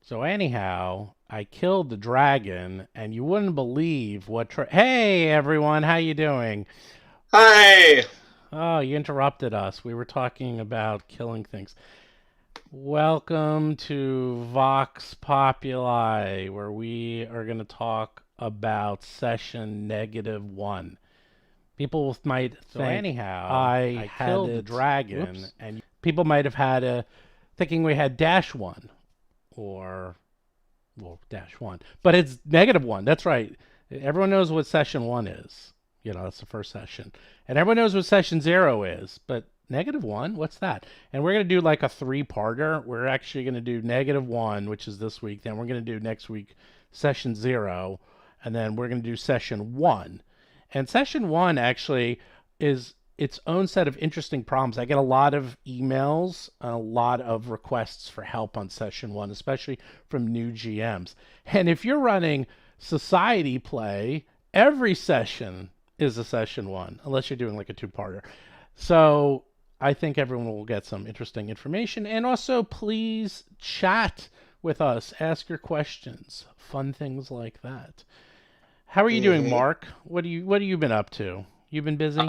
So anyhow, I killed the dragon, and you wouldn't believe what. Hey everyone, how you doing? Hi. Oh, you interrupted us. We were talking about killing things. Welcome to Vox Populi, where we are going to talk about session -1. People might So think anyhow, I I had killed the it. dragon, Whoops. and People might have had a thinking we had -1 or well, -1, but it's -1. That's right. Everyone knows what session 1 is. That's the first session. And everyone knows what session 0 is, but -1, what's that? And we're going to do like a three-parter. We're actually going to do -1, which is this week. Then we're going to do next week session 0. And then we're going to do session 1. And session 1 actually is its own set of interesting problems. I get a lot of emails, a lot of requests for help on session 1, especially from new GMs. And if you're running society play, every session is a session 1, unless you're doing like a two-parter. So I think everyone will get some interesting information. And also, please chat with us, ask your questions, fun things like that. How are you doing, hmm Mark? What have you been up to? You been busy?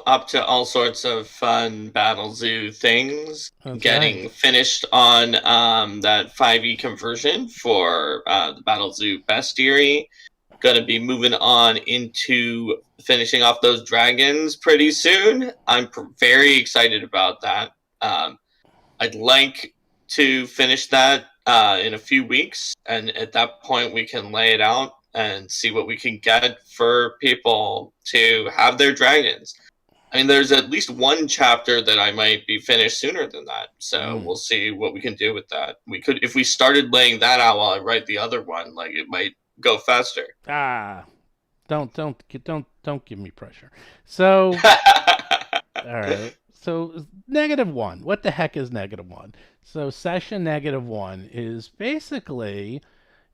up to all sorts of fun Battle Zoo things. That's right. Getting finished on that 5e conversion for the Battle Zoo Bestiary. Gonna be moving on into finishing off those dragons pretty soon. Very excited about that. I'd like to finish that in a few weeks, and at that point, we can lay it out and see what we can get for people to have their dragons. I mean, there's at least one chapter that I might be finished sooner than that, so Mm. we'll see what we can do with that. We could, if we started laying that out while I write the other one, like it might go faster. Ah, don't give me pressure. So, all right. So -1. What the heck is -1? So session -1 is basically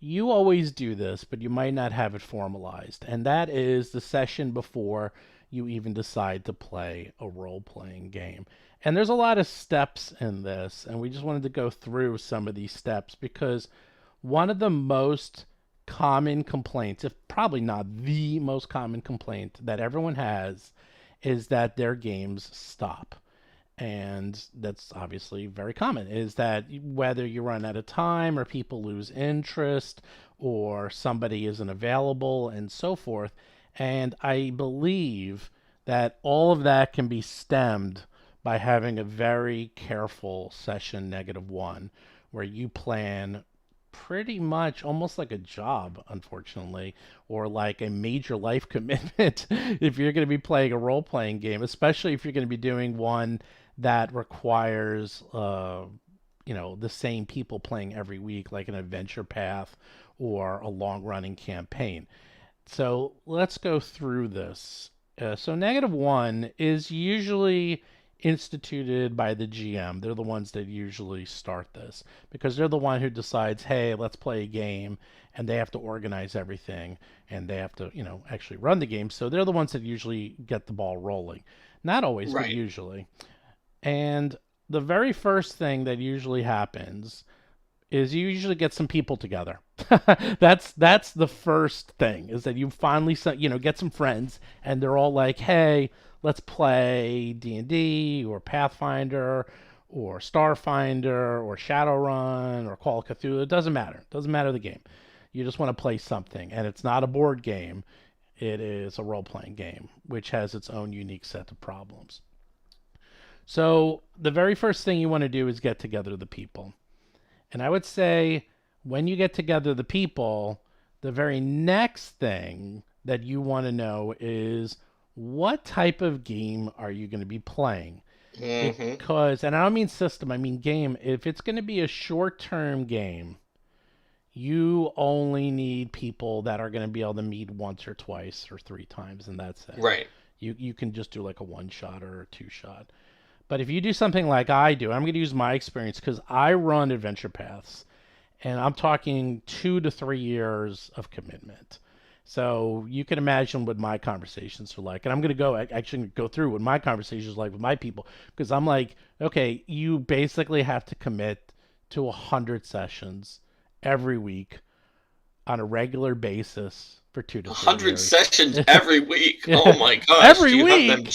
you always do this, but you might not have it formalized, and that is the session before you even decide to play a role-playing game. And there's a lot of steps in this, and we just wanted to go through some of these steps because one of the most common complaints, if probably not the most common complaint that everyone has, is that their games stop. And that's obviously very common, is that whether you run out of time or people lose interest or somebody isn't available and so forth. And I believe that all of that can be stemmed by having a very careful session -1 where you plan pretty much almost like a job, unfortunately, or like a major life commitment if you're going to be playing a role playing game, especially if you're going to be doing one that requires, the same people playing every week, like an adventure path or a long running campaign. So let's go through this. So -1 is usually instituted by the GM. They're the ones that usually start this because they're the one who decides, hey, let's play a game, and they have to organize everything and they have to, actually run the game. So they're the ones that usually get the ball rolling. Not always, but Right. usually. And the very first thing that usually happens is you usually get some people together. That's the first thing is that you finally get some friends and they're all like, "Hey, let's play D&D or Pathfinder or Starfinder or Shadowrun or Call of Cthulhu. It doesn't matter. It doesn't matter the game. You just want to play something and it's not a board game. It is a role-playing game which has its own unique set of problems. So, the very first thing you want to do is get together the people. And I would say when you get together the people, the very next thing that you want to know is what type of game are you going to be playing? hmm Because, and I don't mean system, I mean game. If it's going to be a short term game, you only need people that are going to be able to meet once or twice or three times, and that's it. Right. You can just do like a one shot or a two shot. But if you do something like I do, I'm going to use my experience because I run adventure paths and I'm talking 2 to 3 years of commitment. So you can imagine what my conversations are like. And I'm going to actually go through what my conversations are like with my people because I'm like, okay, you basically have to commit to 100 sessions every week on a regular basis for 2 to 3 years. 100 sessions every week. Oh my gosh. Every week.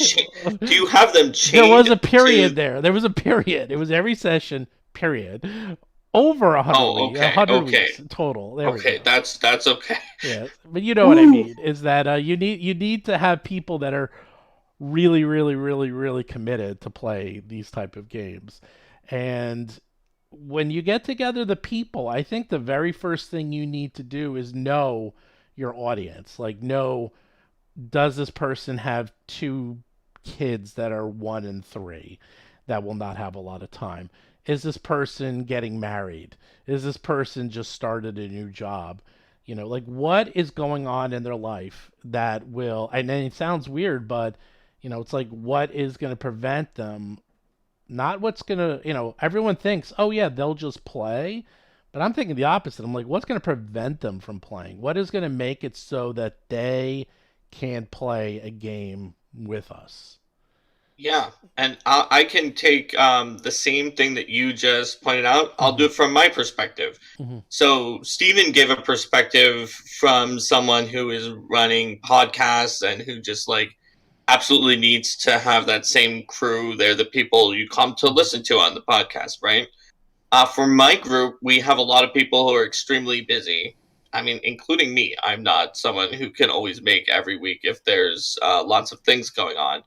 Do you have them There was chained a period to? there. There was a period. It was every session, period. Over Oh, a okay. hundred Okay. weeks total. There we Okay. go. That's okay. Yeah, but you know what I Woo. mean is that you need to have people that are really, really, really, really committed to play these type of games. And when you get together the people, I think the very first thing you need to do is know your audience. Like, know, does this person have two kids that are 1 and 3 that will not have a lot of time? Is this person getting married? Is this person just started a new job? Like, what is going on in their life that will, and then it sounds weird, but it's like, what is going to prevent them? Not what's going to, everyone thinks, oh yeah, they'll just play. But I'm thinking the opposite. I'm like, what's going to prevent them from playing? What is going to make it so that they can play a game with us? Yeah, and I can take the same thing that you just pointed out. I'll Hmm. do it from my perspective. Hmm. So, Stephen gave a perspective from someone who is running podcasts and who just like absolutely needs to have that same crew. They're the people you come to Hmm. listen to on the podcast, right? For my group, we have a lot of people who are extremely busy. I mean, including me. I'm not someone who can always make every week if there's lots of things going on.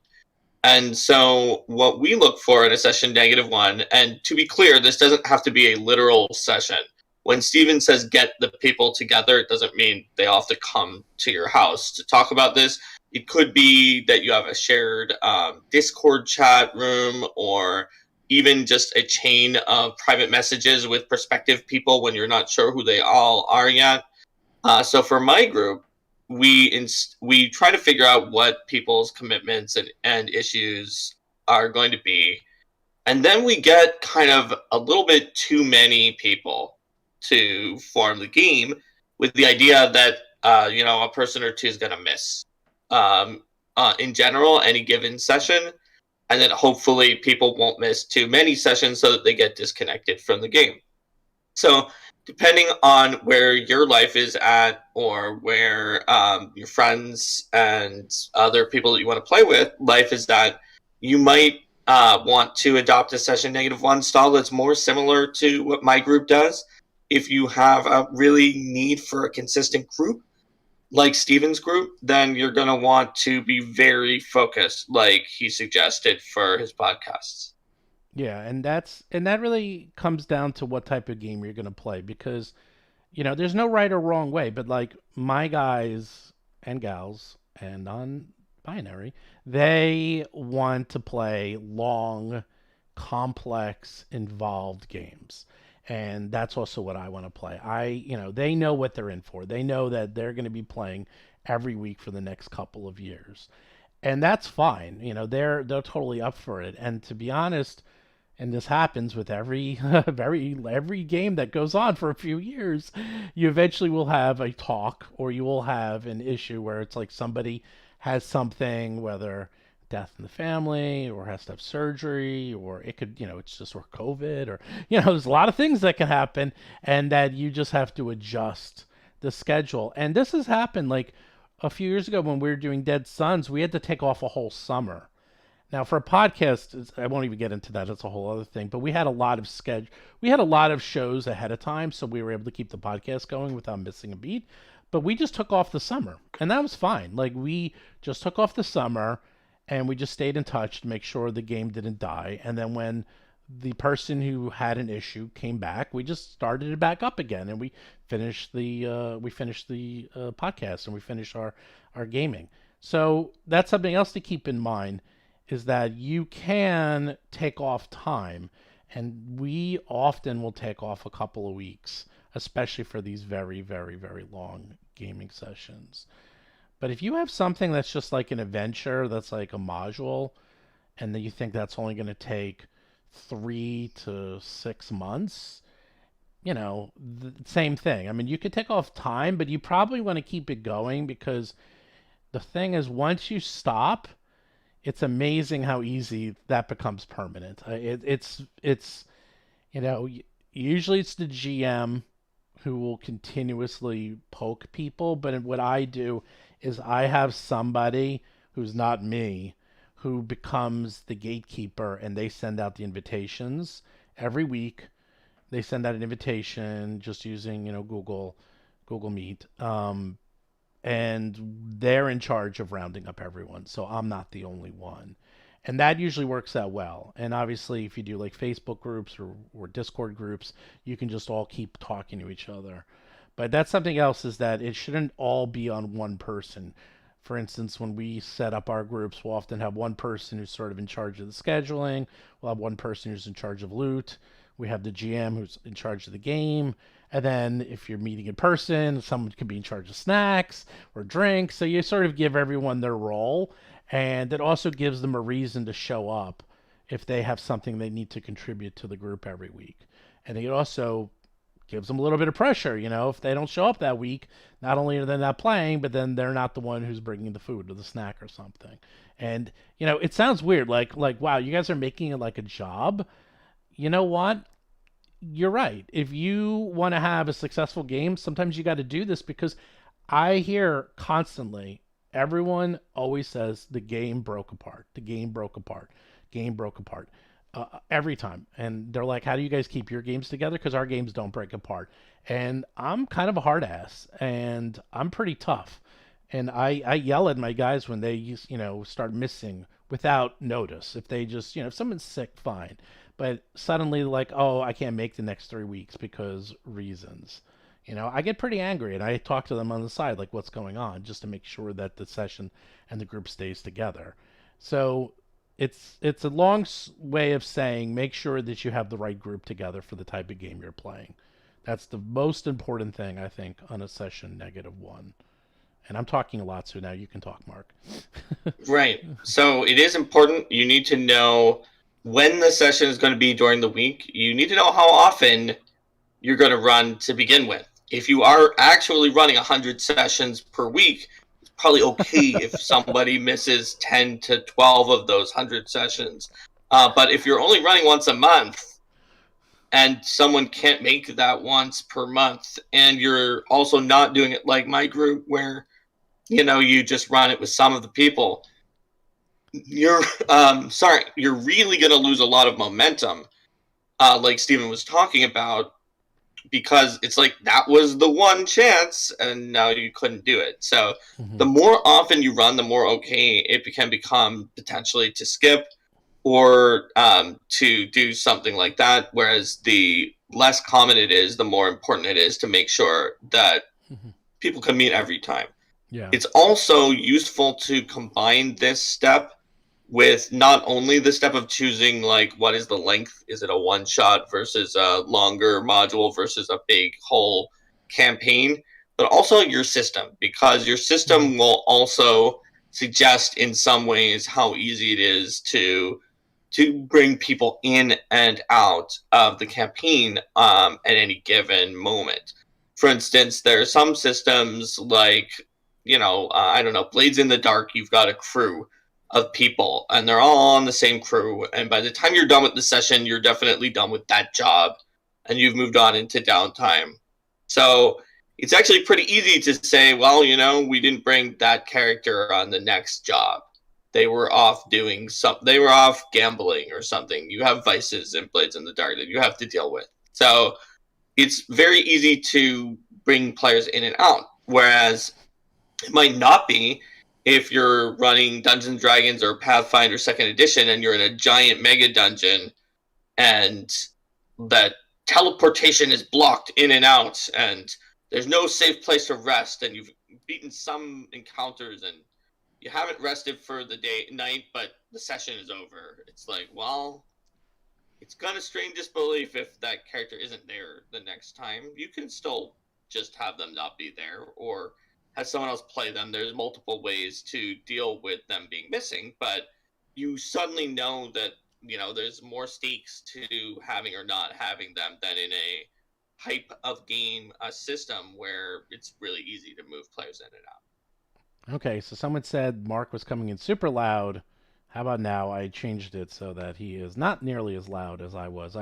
And so, what we look for in a session -1, and to be clear, this doesn't have to be a literal session. When Steven says get the people together, it doesn't mean they all have to come to your house to talk about this. It could be that you have a shared Discord chat room, or even just a chain of private messages with prospective people when you're not sure who they all are yet. So for my group, we try to figure out what people's commitments and issues are going to be, and then we get kind of a little bit too many people to form the game, with the idea that a person or two is going to miss in general any given session, and then hopefully people won't miss too many sessions so that they get disconnected from the game. So, depending on where your life is at, or where your friends and other people that you want to play with life is at, you might want to adopt a session -1 style that's more similar to what my group does. If you have a really need for a consistent group, like Steven's group, then you're going to want to be very focused, like he suggested for his podcasts. Yeah, and that really comes down to what type of game you're going to play, because there's no right or wrong way, but like my guys and gals and non-binary, they want to play long, complex, involved games. And that's also what I want to play. They know what they're in for. They know that they're going to be playing every week for the next couple of years. And that's fine. They're totally up for it. And to be honest, and this happens with every every game that goes on for a few years, you eventually will have a talk, or you will have an issue where it's like somebody has something, whether death in the family, or has to have surgery, or it could, it's just, or COVID, or there's a lot of things that can happen, and that you just have to adjust the schedule. And this has happened like a few years ago when we were doing Dead Sons. We had to take off a whole summer. Now, for a podcast, I won't even get into that. It's a whole other thing. But we had a lot of we had a lot of shows ahead of time, so we were able to keep the podcast going without missing a beat. But we just took off the summer, and that was fine. Like, we just took off the summer, and we just stayed in touch to make sure the game didn't die. And then when the person who had an issue came back, we just started it back up again, and we finished the podcast, and we finished our gaming. So that's something else to keep in mind, is that you can take off time, and we often will take off a couple of weeks, especially for these very, very, very long gaming sessions. But if you have something that's just like an adventure, that's like a module, and then you think that's only going to take 3 to 6 months, same thing. I mean, you could take off time, but you probably want to keep it going, because the thing is, once you stop, it's amazing how easy that becomes permanent. It's you know Usually it's the GM who will continuously poke people, but what I do is I have somebody who's not me who becomes the gatekeeper, and they send out the invitations every week. They send out an invitation just using, Google Meet. And they're in charge of rounding up everyone. So I'm not the only one. And that usually works out well. And obviously, if you do like Facebook groups or Discord groups, you can just all keep talking to each other. But that's something else is that it shouldn't all be on one person. For instance, when we set up our groups, we'll often have one person who's sort of in charge of the scheduling. We'll have one person who's in charge of loot. We have the GM who's in charge of the game. And then if you're meeting in person, someone could be in charge of snacks or drinks. So you sort of give everyone their role. And it also gives them a reason to show up if they have something they need to contribute to the group every week. And it also gives them a little bit of pressure. If they don't show up that week, not only are they not playing, but then they're not the one who's bringing the food or the snack or something. And it sounds weird, like wow, you guys are making it like a job. You know what? You're right. If you want to have a successful game, sometimes you got to do this because I hear constantly everyone always says the game broke apart. The game broke apart. Game broke apart. Every time. And they're like, how do you guys keep your games together? Because our games don't break apart. And I'm kind of a hard ass and I'm pretty tough. And I yell at my guys when they start missing without notice. If they just, if someone's sick, fine. But suddenly, like, oh, I can't make the next 3 weeks because reasons. I get pretty angry and I talk to them on the side, like, what's going on, just to make sure that the session and the group stays together. So it's a long way of saying make sure that you have the right group together for the type of game you're playing. That's the most important thing, I think, on a session -1. And I'm talking a lot, so now you can talk, Mark. Right. So it is important. You need to know when the session is going to be during the week. You need to know how often you're going to run to begin with. If you are actually running 100 sessions per week, it's probably okay if somebody misses 10 to 12 of those 100 sessions. But if you're only running once a month and someone can't make that once per month, and you're also not doing it like my group where you just run it with some of the people, you're you're really going to lose a lot of momentum, like Steven was talking about, because it's like that was the one chance and now you couldn't do it. So Hmm. the more often you run, the more okay it can become potentially to skip or to do something like that. Whereas the less common it is, the more important it is to make sure that Hmm. people can meet every time. Yeah. It's also useful to combine this step with not only the step of choosing, like, what is the length, is it a one shot versus a longer module versus a big whole campaign, but also your system, because your Hmm. system will also suggest in some ways how easy it is to bring people in and out of the campaign at any given moment. For instance, there are some systems like, I don't know, Blades in the Dark, you've got a crew of people and they're all on the same crew. And by the time you're done with the session, you're definitely done with that job and you've moved on into downtime. So it's actually pretty easy to say, well, we didn't bring that character on the next job. They were off doing something, they were off gambling or something. You have vices and Blades in the Dark that you have to deal with. So it's very easy to bring players in and out. Whereas it might not be if you're running Dungeons and Dragons or Pathfinder Second Edition and you're in a giant mega dungeon and that teleportation is blocked in and out and there's no safe place to rest and you've beaten some encounters and you haven't rested for the night, but the session is over. It's like, well, it's gonna strain disbelief if that character isn't there the next time. You can still just have them not be there or have someone else play them. There's multiple ways to deal with them being missing, but you suddenly know that there's more stakes to having or not having them than in a hype of game system where it's really easy to move players in and out. Okay, so someone said Mark was coming in super loud. How about now? I changed it so that he is not nearly as loud as I was.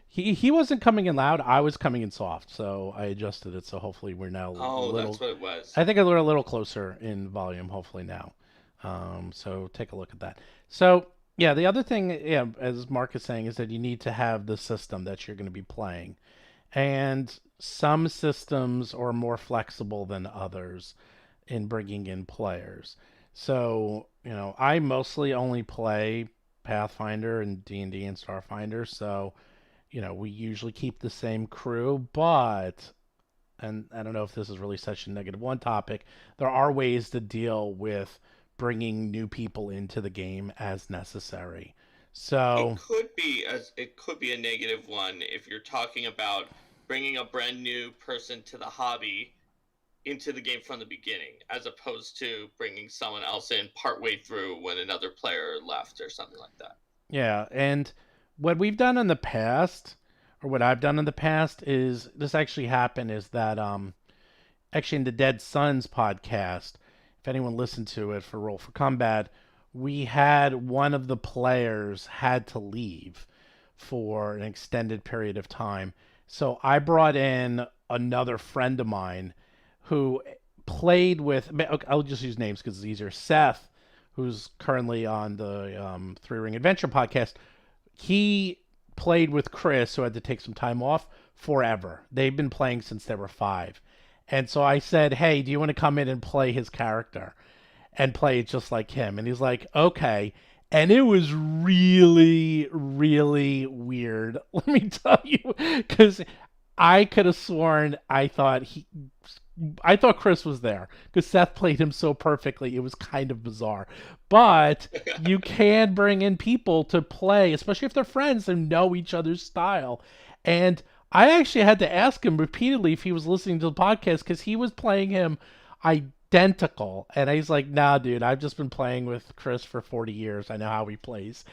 He wasn't coming in loud. I was coming in soft, so I adjusted it. So hopefully we're now a Oh, that's little. what it was. I think we're a little closer in volume. Hopefully now. So take a look at that. So yeah, the other thing, yeah, as Mark is saying, is that you need to have the system that you're going to be playing, and some systems are more flexible than others in bringing in players. So, I mostly only play Pathfinder and D&D and Starfinder, so, we usually keep the same crew, but and I don't know if this is really such a negative one topic, there are ways to deal with bringing new people into the game as necessary. It So, could be a negative one if you're talking about bringing a brand new person to the hobby into the game from the beginning, as opposed to bringing someone else in partway through when another player left or something like that. yeah, and what we've done in the past, or what I've done in the past, is this actually happened is that actually in the Dead Sons podcast, if anyone listened to it for Roll for Combat, we had one of the players had to leave for an extended period of time. So I brought in another friend of mine who played with. I'll just use names because it's easier. Seth, who's currently on the Three Ring Adventure podcast, he played with Chris, who had to take some time off forever. They've been playing since they were 5. And so I said, "Hey, do you want to come in and play his character and play it just like him?" And he's like, "Okay." And it was really, really weird. Let me tell you, because I could have sworn I thought Chris was there because Seth played him so perfectly. It was kind of bizarre. But you can bring in people to play, especially if they're friends and know each other's style. And I actually had to ask him repeatedly if he was listening to the podcast because he was playing him identical. And he's like, "Nah, dude, I've just been playing with Chris for 40 years. I know how he plays."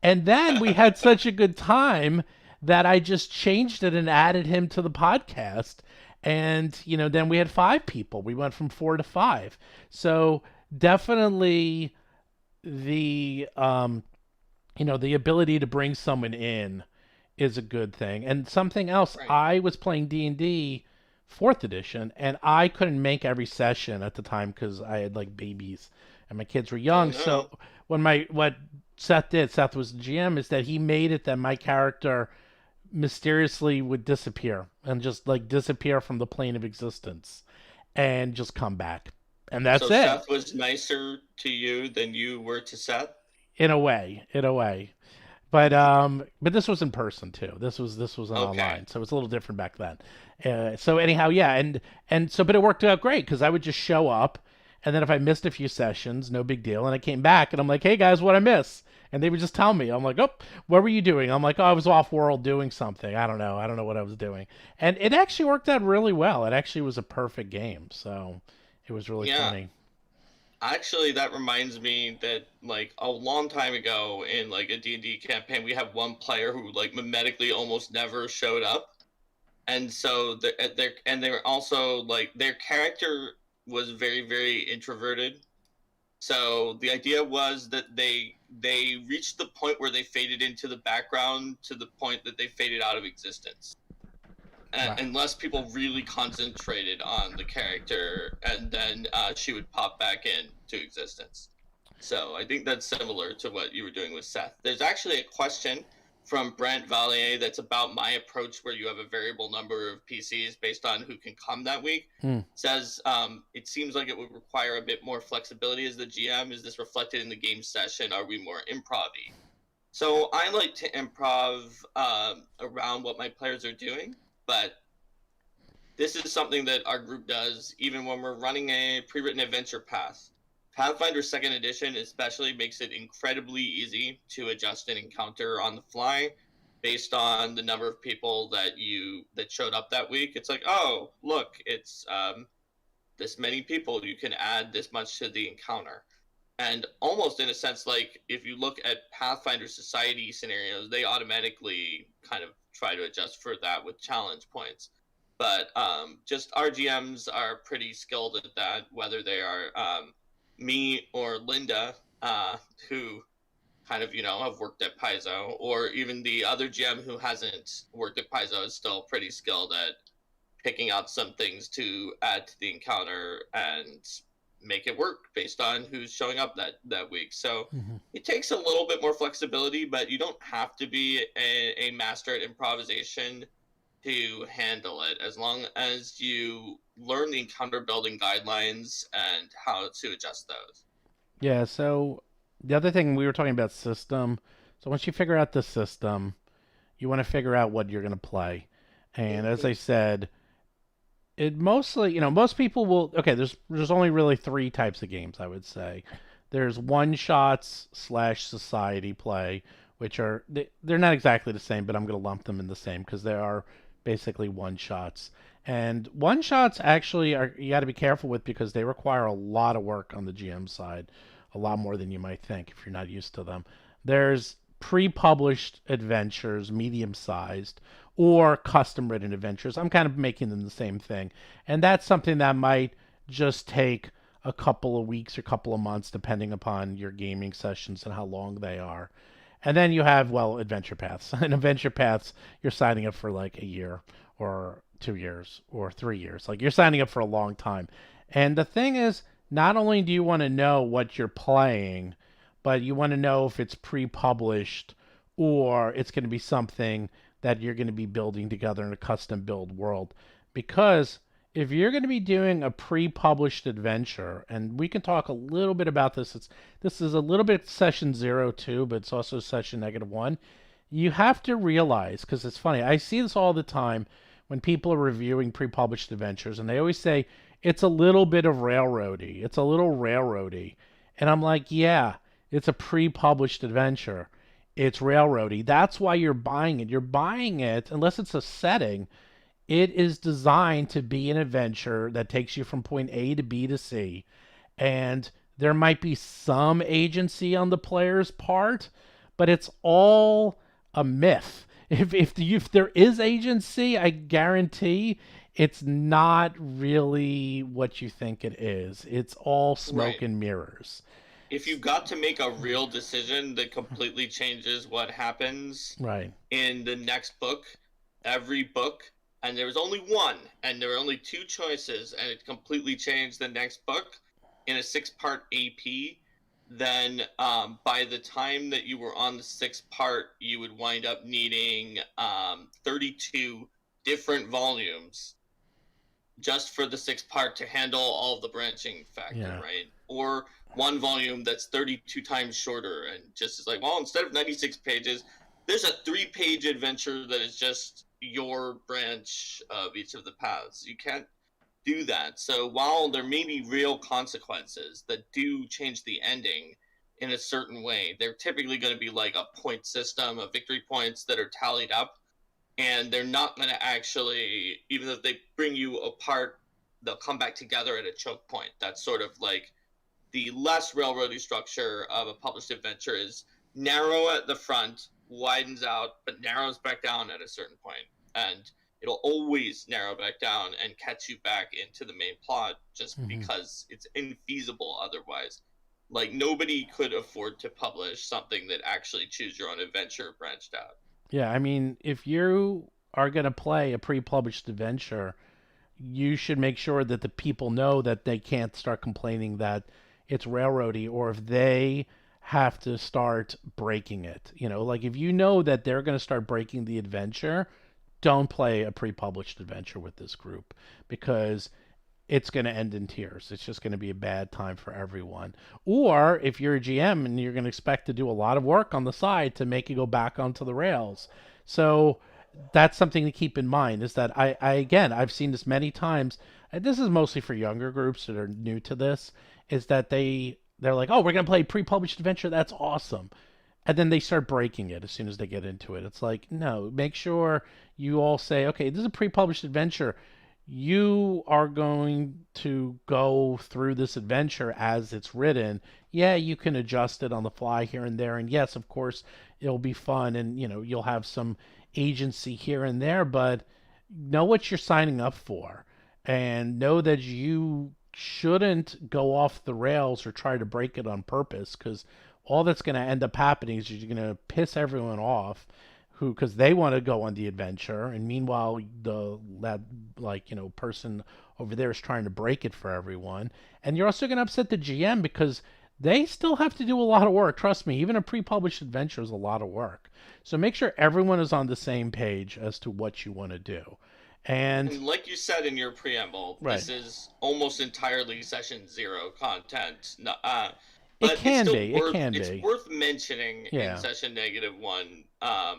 And then we had such a good time that I just changed it and added him to the podcast. And, then we had 5 people. We went from 4 to 5. So definitely the ability to bring someone in is a good thing. And something else, Right. I was playing D&D 4th edition and I couldn't make every session at the time cuz I had like babies and my kids were Oh young. no. So what Seth did, Seth was the GM, is that he made it that my character mysteriously would disappear and just like disappear from the plane of existence and just come back. And that's So it. Seth was nicer to you than you were to Seth? In a way. But this was in person too. This was an Okay. online, so it was a little different back then. So anyhow, yeah, but it worked out great because I would just show up, and then if I missed a few sessions, no big deal, and I came back and I'm like, "Hey guys, what I miss?" And they would just tell me. I'm like, "Oh, what were you doing?" I'm like, "Oh, I was off world doing something. I don't know what I was doing." And it actually worked out really well. It actually was a perfect game, so it was really Yeah. funny. Actually, that reminds me that like a long time ago in like a D&D campaign, we had one player who like mimetically almost never showed up. And so they were also like their character was very very introverted. So the idea was that they reached the point where they faded into the background to the point that they faded out of existence. Wow. Unless people really concentrated on the character, and then she would pop back in to existence. So I think that's similar to what you were doing with Seth. There's actually a question from Brent Valier that's about my approach, where you have a variable number of PCs based on who can come that week. Hmm. Says it seems like it would require a bit more flexibility as the GM. Is this reflected in the game session? Are we more improv-y? So I like to improv around what my players are doing, but this is something that our group does even when we're running a pre-written adventure path. Pathfinder Second Edition especially makes it incredibly easy to adjust an encounter on the fly based on the number of people that showed up that week. It's like, oh, look, it's this many people. You can add this much to the encounter. And almost in a sense, like if you look at Pathfinder Society scenarios, they automatically kind of try to adjust for that with challenge points. But just RGMs are pretty skilled at that, whether they are me or Linda, who kind of, have worked at Paizo, or even the other GM who hasn't worked at Paizo is still pretty skilled at picking out some things to add to the encounter and make it work based on who's showing up that week. So Hmm. it takes a little bit more flexibility, but you don't have to be a master at improvisation to handle it, as long as you learn the encounter building guidelines and how to adjust those. Yeah, so the other thing we were talking about system. So once you figure out the system, you want to figure out what you're going to play. And as I Mm-hmm. said, it mostly, most people will. Okay, there's only really three types of games I would say. There's one shots slash society play, which they're not exactly the same, but I'm going to lump them in the same because they are basically one shots. And one shots actually are you got to be careful with because they require a lot of work on the GM side, a lot more than you might think if you're not used to them. There's pre-published adventures, medium-sized, or custom-written adventures. I'm kind of making them the same thing, and that's something that might just take a couple of weeks or couple of months, depending upon your gaming sessions and how long they are. And then you have, well, adventure paths. And adventure paths, you're signing up for like a year or 2 years or 3 years. Like you're signing up for a long time. And the thing is, not only do you want to know what you're playing, but you want to know if it's pre-published or it's going to be something that you're going to be building together in a custom build world. Because if you're going to be doing a pre-published adventure, and we can talk a little bit about this is a little bit session 0 too, but it's also session -1. You have to realize, because it's funny, I see this all the time when people are reviewing pre-published adventures, and they always say it's a little bit of railroady. It's a little railroady, and I'm like, yeah, it's a pre-published adventure. It's railroady. That's why you're buying it. You're buying it unless it's a setting. It is designed to be an adventure that takes you from point A to B to C. And there might be some agency on the player's part, but it's all a myth. If there is agency, I guarantee it's not really what you think it is. It's all smoke Right. and mirrors. If you got to make a real decision that completely changes what happens Right. in the next book, every book, and there was only one, and there were only two choices, and it completely changed the next book in a 6-part AP, then by the time that you were on the sixth part, you would wind up needing 32 different volumes just for the sixth part to handle all the branching factor, Yeah. right? Or one volume that's 32 times shorter and just is like, well, instead of 96 pages, there's a 3-page adventure that is just your branch of each of the paths. You can't do that. So while there may be real consequences that do change the ending in a certain way, they're typically going to be like a point system of victory points that are tallied up, and they're not going to actually, even if they bring you apart, they'll come back together at a choke point. That's sort of like the less railroady structure of a published adventure is narrow at the front, widens out, but narrows back down at a certain point. And it'll always narrow back down and catch you back into the main plot just Hmm. because it's infeasible otherwise. Like, nobody could afford to publish something that actually choose your own adventure branched out. Yeah, I mean, if you are going to play a pre-published adventure, you should make sure that the people know that they can't start complaining that it's railroady or if they have to start breaking it. Like if you know that they're going to start breaking the adventure, don't play a pre-published adventure with this group because it's going to end in tears. It's just going to be a bad time for everyone. Or if you're a GM and you're going to expect to do a lot of work on the side to make it go back onto the rails. So that's something to keep in mind is that I again, I've seen this many times. And this is mostly for younger groups that are new to this, is that they're like, oh, we're going to play pre-published adventure. That's awesome. And then they start breaking it as soon as they get into it. It's like, no, make sure you all say, okay, this is a pre-published adventure. You are going to go through this adventure as it's written. Yeah, you can adjust it on the fly here and there. And yes, of course, it'll be fun and you'll have some agency here and there, but know what you're signing up for and know that you shouldn't go off the rails or try to break it on purpose because all that's going to end up happening is you're going to piss everyone off who because they want to go on the adventure, and meanwhile that person over there is trying to break it for everyone, and you're also going to upset the GM because they still have to do a lot of work. Trust me, even a pre-published adventure is a lot of work. So make sure everyone is on the same page as to what you want to do. And And like you said in your preamble, right, this is almost entirely session zero content. it But it's can still be, it worth can it's be, worth mentioning in yeah, session -1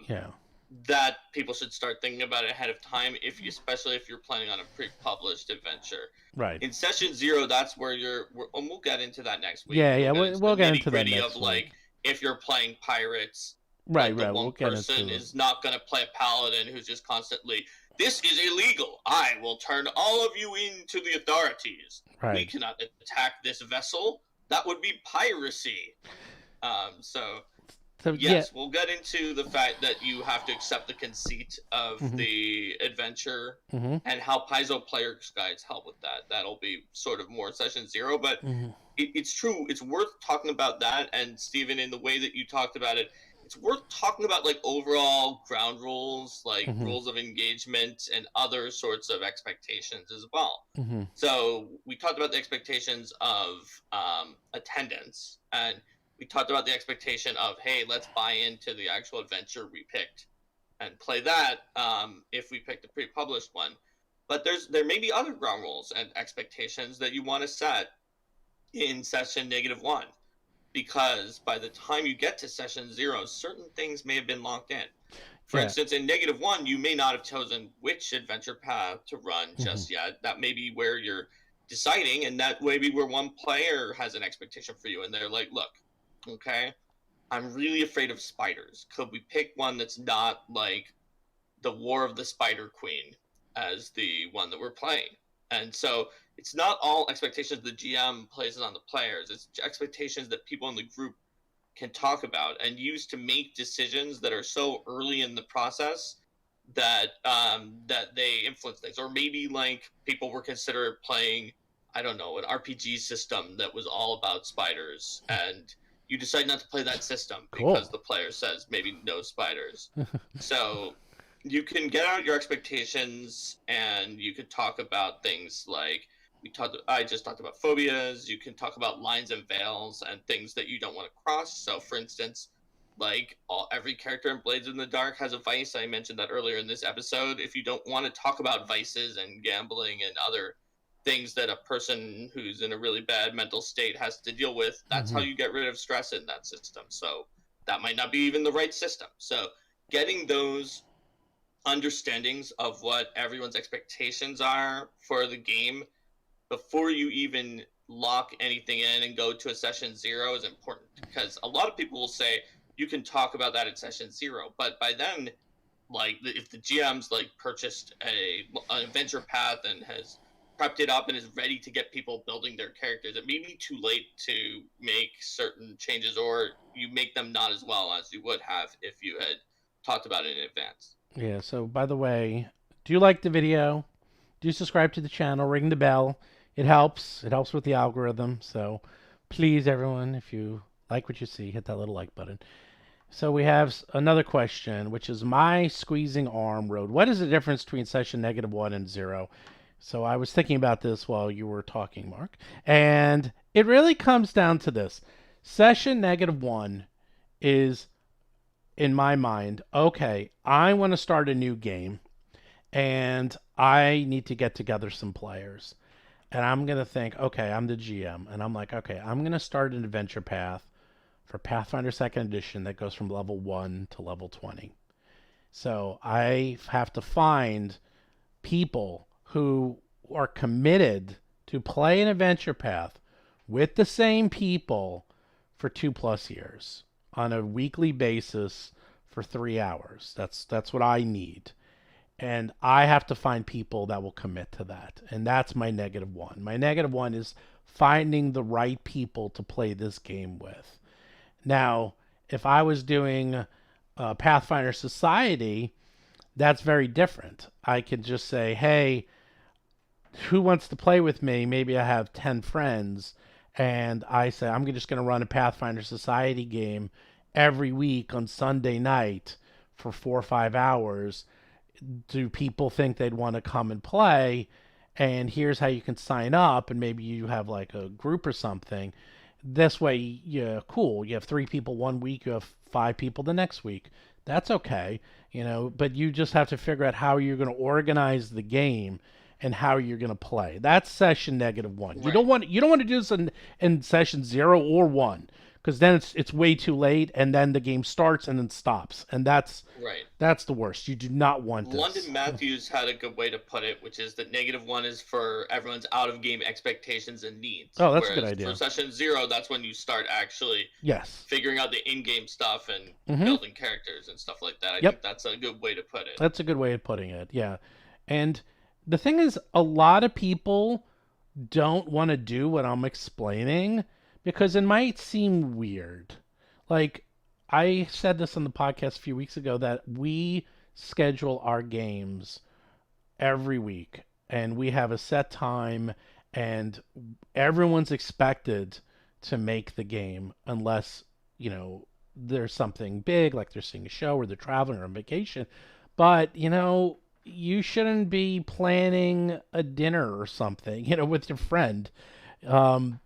yeah, that people should start thinking about it ahead of time, if you, especially if you're planning on a pre-published adventure. right, In session zero, that's where and we'll get into that next week. yeah, We'll yeah. get We'll, into the we'll get nitty into that gritty of next week. like if you're playing pirates, Right, like the right. one We'll get person into is not going to play a paladin who's just constantly, this is illegal. I will turn all of you into the authorities. We right. cannot attack this vessel. That would be piracy. So So yeah, yes, we'll get into the fact that you have to accept the conceit of hmm the adventure hmm and how Paizo players guides help with that. That'll be sort of more session zero, but hmm it's true. It's worth talking about that. And Stephen, in the way that you talked about it, it's worth talking about like overall ground rules, like hmm rules of engagement and other sorts of expectations as well. hmm So we talked about the expectations of attendance, and we talked about the expectation of, hey, let's buy into the actual adventure we picked and play that if we picked a pre-published one. But there may be other ground rules and expectations that you want to set in session -1, because by the time you get to session zero, certain things may have been locked in. For yeah, instance, in -1, you may not have chosen which adventure path to run hmm just yet. That may be where you're deciding, and that may be where one player has an expectation for you, and they're like, look, okay, I'm really afraid of spiders. Could we pick one that's not like the War of the Spider Queen as the one that we're playing? And so it's not all expectations the GM places on the players. It's expectations that people in the group can talk about and use to make decisions that are so early in the process that they influence things. Or maybe like people were considered playing, I don't know, an RPG system that was all about spiders, and you decide not to play that system because cool. the player says maybe no spiders. So you can get out your expectations, and you could talk about things like I just talked about phobias. You can talk about lines and veils and things that you don't want to cross. So for instance, like every character in Blades in the Dark has a vice. I mentioned that earlier in this episode. If you don't want to talk about vices and gambling and other things that a person who's in a really bad mental state has to deal with, that's how hmm you get rid of stress in that system. So that might not be even the right system. So getting those understandings of what everyone's expectations are for the game before you even lock anything in and go to a session zero is important, because a lot of people will say you can talk about that at session zero, but by then, like if the GM's like purchased an adventure path and has prepped it up and is ready to get people building their characters, it may be too late to make certain changes, or you make them not as well as you would have if you had talked about it in advance. Yeah. So by the way, do you like the video? Do subscribe to the channel, ring the bell. It helps. It helps with the algorithm. So please, everyone, if you like what you see, hit that little like button. So we have another question, which is my squeezing arm road. What is the difference between session -1 and 0? So I was thinking about this while you were talking, Mark. And it really comes down to this. Session -1 is, in my mind, okay, I want to start a new game and I need to get together some players. And I'm going to think, okay, I'm the GM. And I'm like, okay, I'm going to start an adventure path for Pathfinder 2nd Edition that goes from level 1 to level 20. So I have to find people who are committed to play an adventure path with the same people for 2+ years on a weekly basis for 3 hours. That's what I need. And I have to find people that will commit to that. And that's my -1. My -1 is finding the right people to play this game with. Now, if I was doing Pathfinder Society, that's very different. I could just say, hey, who wants to play with me? Maybe I have 10 friends, and I say I'm just going to run a Pathfinder Society game every week on Sunday night for 4 or 5 hours, do people think they'd want to come and play? And here's how you can sign up, and maybe you have like a group or something. This way, yeah, cool. You have 3 people one week, you have 5 people the next week. That's okay, but you just have to figure out how you're going to organize the game and how you're going to play. That's session -1. You Right. don't want to do this in session 0 or 1, because then it's way too late, and then the game starts and then stops, and Right. that's the worst. You do not want this. London Matthews had a good way to put it, which is that -1 is for everyone's out of game expectations and needs. Oh, that's a good Whereas for idea. session 0, that's when you start actually Yes. figuring out the in game stuff and Mm-hmm. building characters and stuff like that. I think Yep. that's a good way to put it. That's a good way of putting it. Yeah. And the thing is, a lot of people don't want to do what I'm explaining because it might seem weird. Like, I said this on the podcast a few weeks ago that we schedule our games every week and we have a set time, and everyone's expected to make the game unless, there's something big like they're seeing a show or they're traveling or on vacation. But, you shouldn't be planning a dinner or something, with your friend. Um,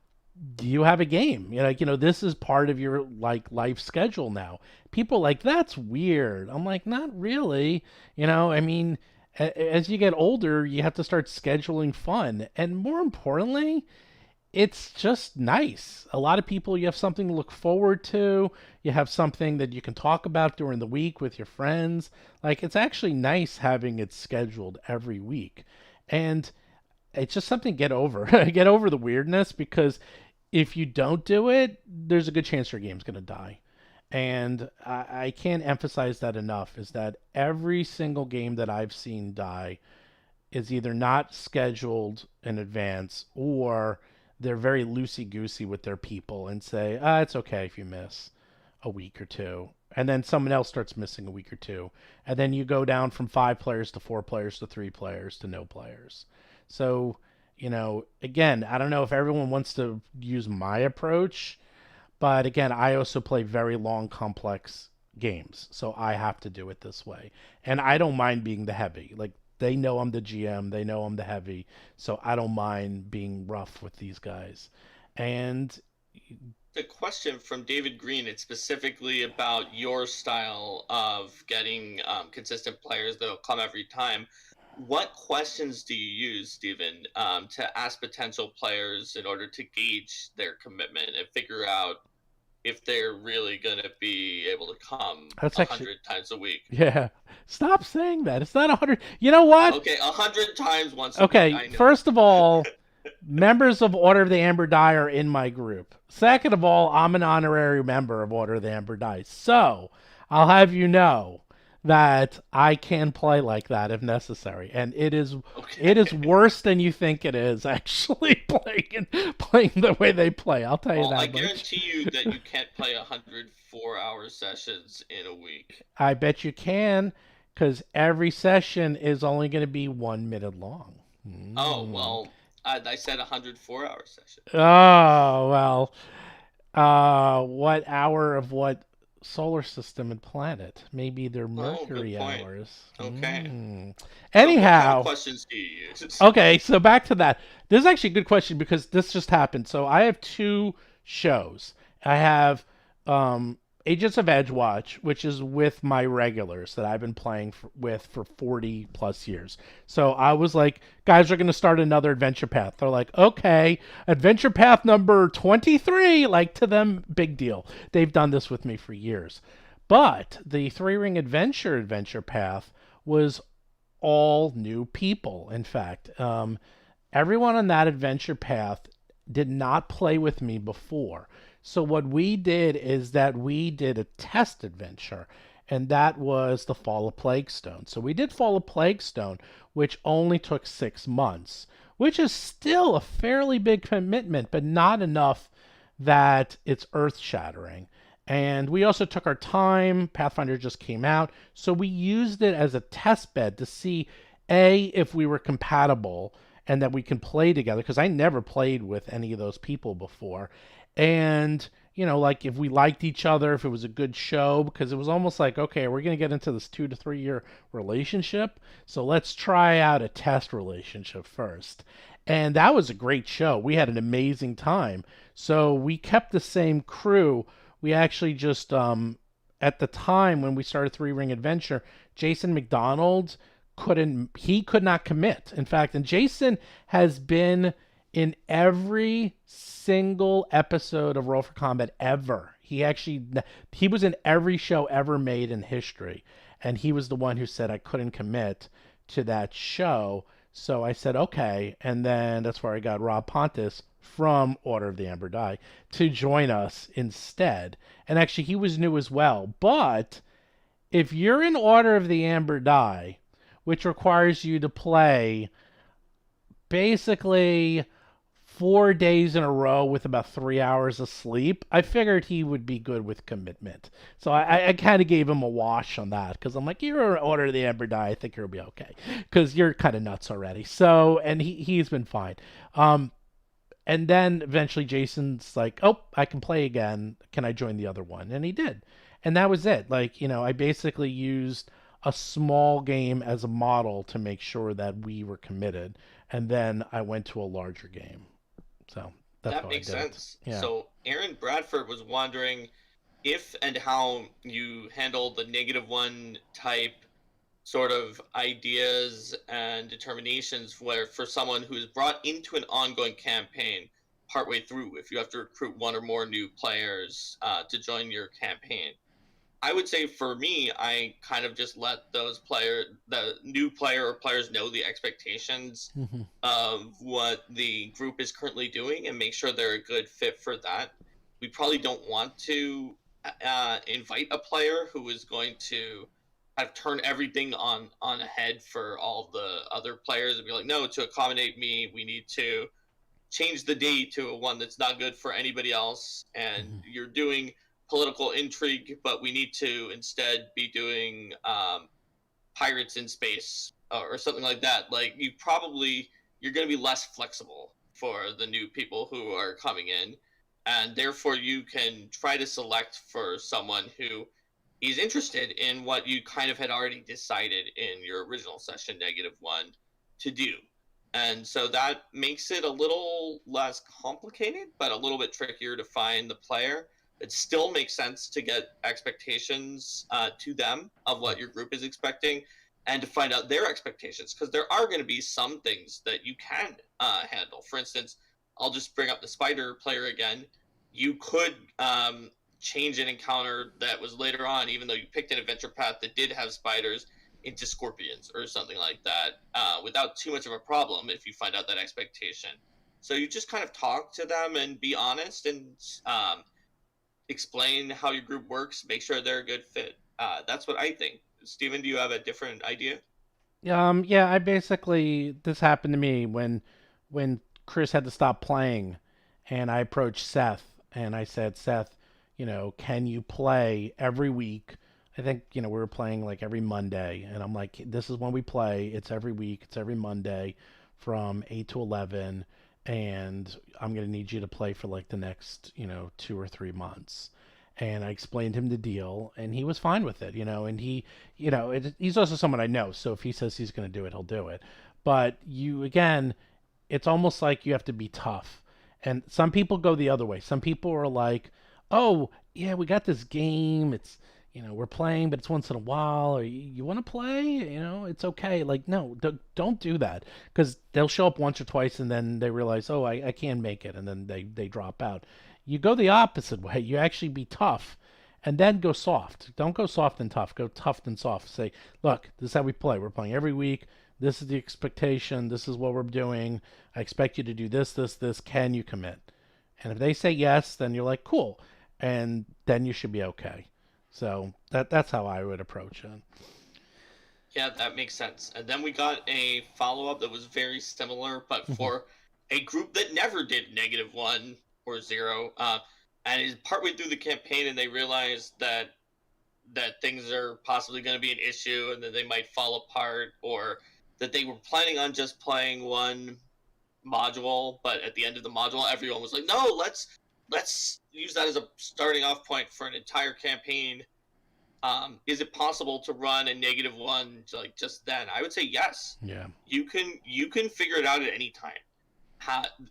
do you have a game? This is part of your like life schedule now. People are like, that's weird. I'm like, not really. I mean, as you get older, you have to start scheduling fun, and more importantly, it's just nice. A lot of people, you have something to look forward to. You have something that you can talk about during the week with your friends. Like, it's actually nice having it scheduled every week. And it's just something to get over. Get over the weirdness, because if you don't do it, there's a good chance your game's going to die. And I can't emphasize that enough, is that every single game that I've seen die is either not scheduled in advance, or they're very loosey goosey with their people and say, it's okay if you miss a week or two. And then someone else starts missing a week or two. And then you go down from 5 players to 4 players to 3 players to no players. So, again, I don't know if everyone wants to use my approach, but again, I also play very long, complex games. So I have to do it this way. And I don't mind being the heavy. Like, they know I'm the GM, they know I'm the heavy, so I don't mind being rough with these guys. And The question from David Green, it's specifically about your style of getting consistent players that'll come every time. What questions do you use, Stephen, to ask potential players in order to gauge their commitment and figure out if they're really going to be able to come that's a actually, 100 times a week? yeah, stop saying that. It's not 100. You know what? Okay, 100 times once a week. Okay, I know. first of all, members of Order of the Amber Die are in my group. Second of all, I'm an honorary member of Order of the Amber Die. So I'll have you know that I can play like that if necessary, and it is Okay. worse than you think it is, actually, playing the way they play. I'll tell you Well, I that much. guarantee you that you can't play 104-hour sessions in a week. I bet you can, because every session is only going to be 1 minute long. Oh, Mm. well, I said 104-hour session. Oh, well. What hour of what solar system and planet? Maybe they're Oh, good Mercury point. hours. Okay. So, what kind of Anyhow, questions do you use? okay, so back to that. This is actually a good question because this just happened. So I have 2 shows. I have Agents of Edgewatch, which is with my regulars that I've been playing with for 40 plus years. So I was like, guys are going to start another adventure path. They're like, okay, adventure path number 23. Like, to them, big deal. They've done this with me for years. But the Three Ring adventure path was all new people. In fact, everyone on that adventure path did not play with me before. So what we did is that we did a test adventure, and that was the Fall of Plaguestone. So we did Fall of Plaguestone, which only took 6 months, which is still a fairly big commitment, but not enough that it's earth shattering. And we also took our time. Pathfinder just came out. So we used it as a test bed to see, A, if we were compatible, and that we can play together because I never played with any of those people before. And like if we liked each other, if it was a good show, because it was almost like, okay, we're gonna get into this 2 to 3 year relationship, so let's try out a test relationship first. And that was a great show. We had an amazing time. So we kept the same crew. We actually just at the time when we started Three Ring Adventure, Jason McDonald could not commit. In fact, and Jason has been in every single episode of Roll for Combat ever. He was in every show ever made in history, and he was the one who said I couldn't commit to that show. So I said okay, and then that's where I got Rob Pontus from Order of the Amber Die to join us instead. And actually, he was new as well. But if you're in Order of the Amber Die, which requires you to play basically 4 days in a row with about 3 hours of sleep, I figured he would be good with commitment. So I kind of gave him a wash on that because I'm like, you're Order of the Amber Die. I think you'll be okay because you're kind of nuts already. So, and he's been fine. And then eventually Jason's like, oh, I can play again. Can I join the other one? And he did. And that was it. Like, I basically used a small game as a model to make sure that we were committed. And then I went to a larger game. So that's That how I makes did it. sense. Yeah. So Aaron Bradford was wondering if and how you handle the -1 type sort of ideas and determinations where for someone who is brought into an ongoing campaign partway through, if you have to recruit one or more new players to join your campaign. I would say for me, I kind of just let the new player or players know the expectations Hmm. of what the group is currently doing and make sure they're a good fit for that. We probably don't want to invite a player who is going to have turn everything on a head for all the other players and be like, no, to accommodate me, we need to change the date to a one that's not good for anybody else. And Hmm. you're doing political intrigue, but we need to instead be doing pirates in space or something like that. Like you're going to be less flexible for the new people who are coming in, and therefore you can try to select for someone who is interested in what you kind of had already decided in your original session -1 to do. And so that makes it a little less complicated, but a little bit trickier to find the player. It still makes sense to get expectations to them of what your group is expecting and to find out their expectations because there are going to be some things that you can handle. For instance, I'll just bring up the spider player again. You could change an encounter that was later on, even though you picked an adventure path that did have spiders, into scorpions or something like that without too much of a problem if you find out that expectation. So you just kind of talk to them and be honest and explain how your group works, make sure they're a good fit. That's what I think. Steven, do you have a different idea? Yeah, I basically this happened to me when Chris had to stop playing, and I approached Seth and I said, Seth, can you play every week? I think we were playing like every Monday, and I'm like, this is when we play. It's every week. It's every Monday from 8 to 11, and I'm gonna need you to play for like the next 2 or 3 months. And I explained him the deal, and he was fine with it, and he's also someone I know, so if he says he's going to do it, he'll do it. But again, it's almost like you have to be tough. And some people go the other way. Some people are like, oh, yeah, we got this game. We're playing, but it's once in a while. Or you want to play? It's okay. Like, no, don't do that because they'll show up once or twice and then they realize, oh, I can't make it. And then they drop out. You go the opposite way. You actually be tough and then go soft. Don't go soft and tough. Go tough and soft. Say, look, this is how we play. We're playing every week. This is the expectation. This is what we're doing. I expect you to do this, this, this. Can you commit? And if they say yes, then you're like, cool. And then you should be okay. So that's how I would approach it. Yeah, that makes sense. And then we got a follow up that was very similar, but Mhm. for a group that never did -1 or 0, and is partway through the campaign, and they realize that things are possibly going to be an issue, and that they might fall apart, or that they were planning on just playing one. module, but at the end of the module, everyone was like, "No, let's use that as a starting off point for an entire campaign." Is it possible to run a -1 like just then? I would say yes. Yeah. You can figure it out at any time.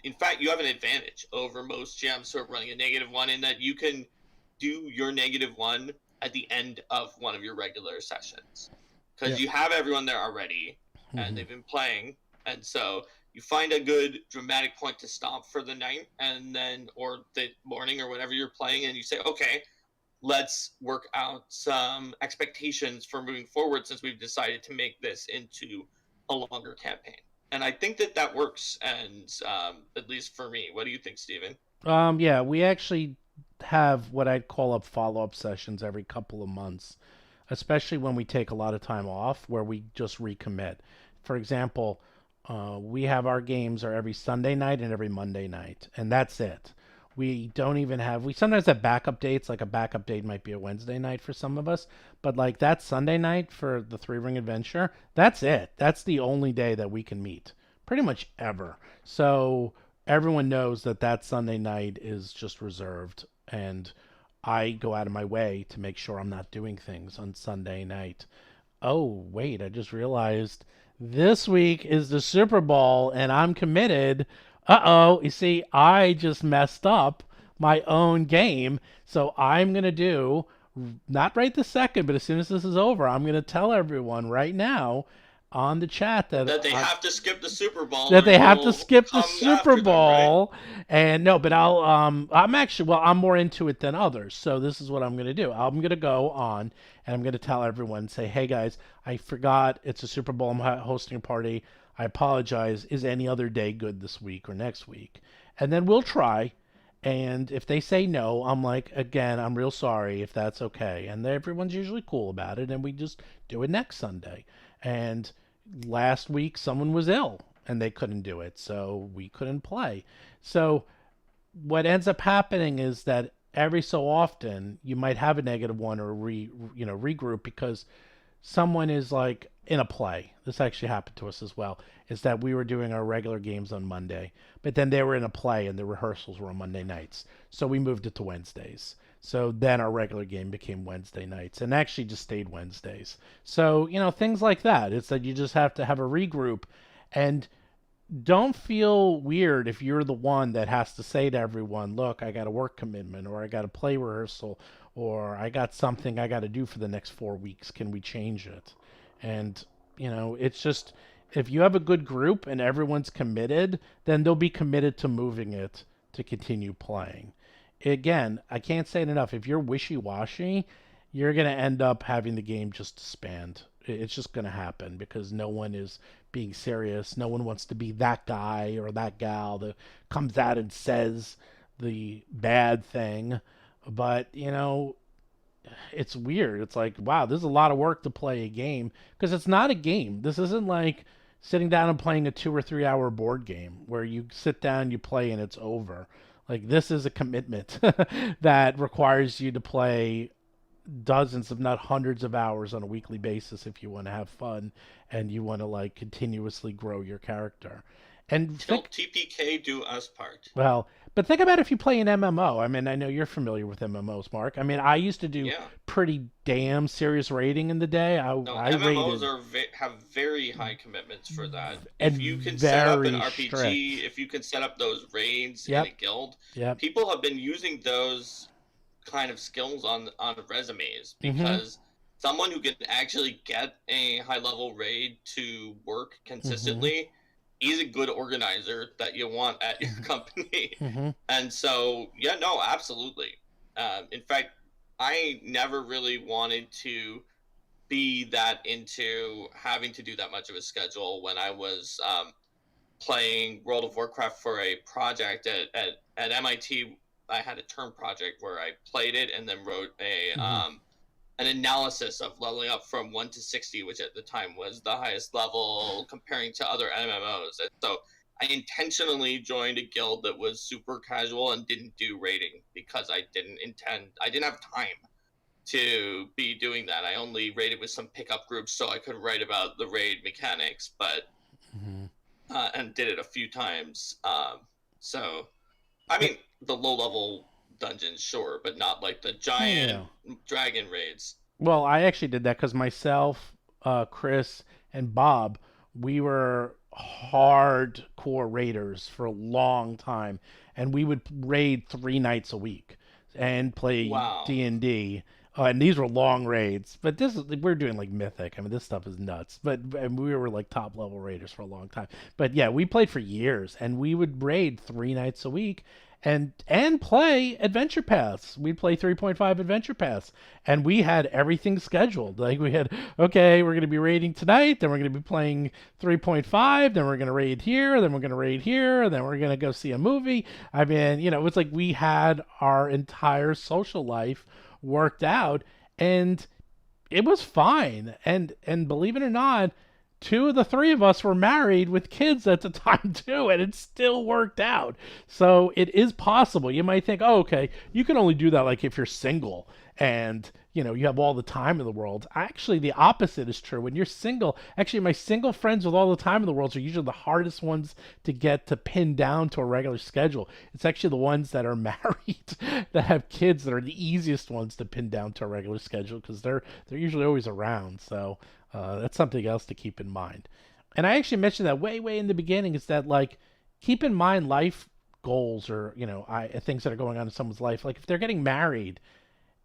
In fact, you have an advantage over most GMs who are running a -1 in that you can do your -1 at the end of one of your regular sessions because Yeah. you have everyone there already and Hmm. they've been playing, and so you find a good dramatic point to stop for the night and then or the morning or whatever you're playing, and you say, okay, let's work out some expectations for moving forward since we've decided to make this into a longer campaign. And I think that that works. And at least for me, what do you think, Steven? Yeah, we actually have what I'd call up follow-up sessions every couple of months, especially when we take a lot of time off where we just recommit. For example, we have our games are every Sunday night and every Monday night, and that's it. We don't even have, we sometimes have backup dates, like a backup date might be a Wednesday night for some of us, but like that Sunday night for the Three Ring Adventure, that's it. That's the only day that we can meet, pretty much ever. So everyone knows that that Sunday night is just reserved, and I go out of my way to make sure I'm not doing things on Sunday night. Oh, wait, I just realized this week is the Super Bowl and I'm committed. Uh-oh, you see, I just messed up my own game. So I'm going to do, not right this second, but as soon as this is over, I'm going to tell everyone right now on the chat That they I, have to skip the Super Bowl that or they have to you'll skip the come Super after them, right? Bowl. And no, but I'm actually, well, I'm more into it than others. So this is what I'm going to do. I'm going to go on and I'm going to tell everyone, say, hey guys, I forgot it's a Super Bowl. I'm hosting a party. I apologize. Is any other day good this week or next week? And then we'll try. And if they say no, I'm like, again, I'm real sorry if that's okay. And everyone's usually cool about it. And we just do it next Sunday. And last week, someone was ill and they couldn't do it. So we couldn't play. So what ends up happening is that every so often you might have a -1 or regroup because someone is like in a play. This actually happened to us as well. Is that we were doing our regular games on Monday, but then they were in a play and the rehearsals were on Monday nights. So we moved it to Wednesdays. So then our regular game became Wednesday nights and actually just stayed Wednesdays. So, things like that. It's that you just have to have a regroup and don't feel weird if you're the one that has to say to everyone, look, I got a work commitment, or I got a play rehearsal, or I got something I got to do for the next 4 weeks. Can we change it? And, it's just, if you have a good group and everyone's committed, then they'll be committed to moving it to continue playing. Again, I can't say it enough. If you're wishy washy, you're going to end up having the game just disband. It's just going to happen because no one is being serious. No one wants to be that guy or that gal that comes out and says the bad thing. But, it's weird. It's like, wow, this is a lot of work to play a game because it's not a game. This isn't like sitting down and playing a 2 or 3 hour board game where you sit down, you play, and it's over. Like, this is a commitment that requires you to play dozens, if not hundreds of hours on a weekly basis if you want to have fun and you want to like continuously grow your character. And Till think, TPK do us part. well, but think about if you play an MMO. I mean, I know you're familiar with MMOs, Mark. I mean, I used to do Yeah. pretty damn serious rating in the day. No, I MMOs rated are have very high commitments for that. and If you can set up an very RPG, strict. if you can set up those raids in a Yep, guild, yep. people have been using those kind of skills on resumes Mhm, because someone who can actually get a high level raid to work mhm, consistently is a good organizer that you want at your mhm, company. mhm, And so, yeah, no, absolutely. In fact, I never really wanted to be that into having to do that much of a schedule when I was playing World of Warcraft for a project at MIT. I had a term project where I played it and then wrote a mhm. an analysis of leveling up from 1 to 60, which at the time was the highest level comparing to other MMOs. And so I intentionally joined a guild that was super casual and didn't do raiding because I didn't have time to be doing that. I only raided with some pickup groups so I could write about the raid mechanics. But Mhm. and did it a few times. So I It, mean, the low level dungeons, sure, but not like the giant yeah. dragon raids. Well, I actually did that because myself, Chris, and Bob, we were hardcore raiders for a long time, and we would raid 3 nights a week and play Wow. D&D. And these were long raids, but this is we're doing like mythic. I mean, this stuff is nuts. But and we were like top level raiders for a long time. But yeah, we played for years, and we would raid 3 nights a week, and play adventure paths. We'd play 3.5 adventure paths, and we had everything scheduled. Like we had, okay, we're going to be raiding tonight, then we're going to be playing 3.5, then we're going to raid here, then we're going to raid here, then we're going to go see a movie. I mean, it was like we had our entire social life worked out, and it was fine. And believe it or not, two of the three of us were married with kids at the time too, and it still worked out. So it is possible. You might think, oh, okay, you can only do that like if you're single and you have all the time in the world. Actually, the opposite is true. When you're single, actually, my single friends with all the time in the world are usually the hardest ones to get to pin down to a regular schedule. It's actually the ones that are married that have kids that are the easiest ones to pin down to a regular schedule because they're usually always around. So that's something else to keep in mind. And I actually mentioned that way in the beginning is that like keep in mind life goals or things that are going on in someone's life. Like if they're getting married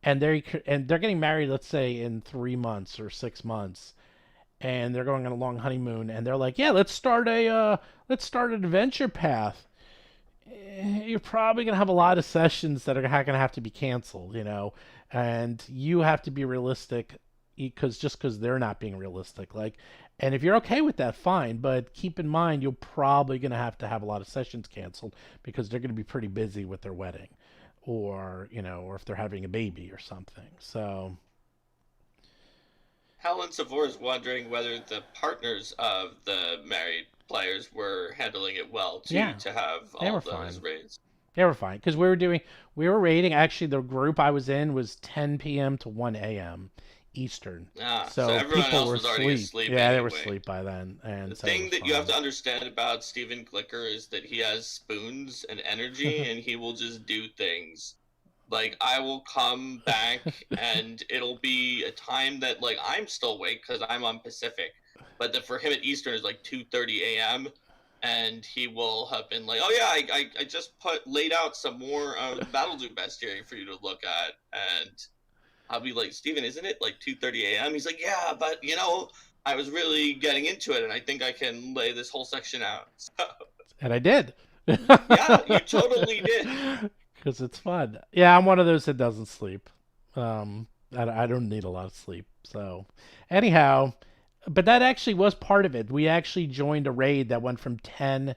and they're getting married, let's say in 3 months or 6 months, and they're going on a long honeymoon, and they're like, yeah, let's start an adventure path. You're probably gonna have a lot of sessions that are gonna have to be canceled, and you have to be realistic because they're not being realistic. Like, and if you're okay with that, fine. But keep in mind, you're probably gonna have a lot of sessions canceled because they're gonna be pretty busy with their wedding, or if they're having a baby or something. So Helen Savor is wondering whether the partners of the married players were handling it well too yeah, to have they all were those fine. raids. They were fine because we were rating. Actually, the group I was in was 10 p.m. to 1 a.m. Eastern, So so everyone people else were was already asleep. asleep Yeah, they were anyway. asleep by then, The and so it thing was that you have fine. to understand about Steven Glicker is that he has spoons and energy and he will just do things. Like I will come back and it'll be a time that like I'm still awake because I'm on Pacific, but for him at Eastern is like 2:30 a.m. and he will have been like, oh yeah, I just laid out some more Battle Zoo bestiary for you to look at, and I'll be like, Steven, isn't it like 2:30 a.m.? He's like, yeah, but I was really getting into it, and I think I can lay this whole section out. So, And I did. yeah, you totally did. Because it's fun. Yeah, I'm one of those that doesn't sleep. I don't need a lot of sleep. So, anyhow, but that actually was part of it. We actually joined a raid that went from 10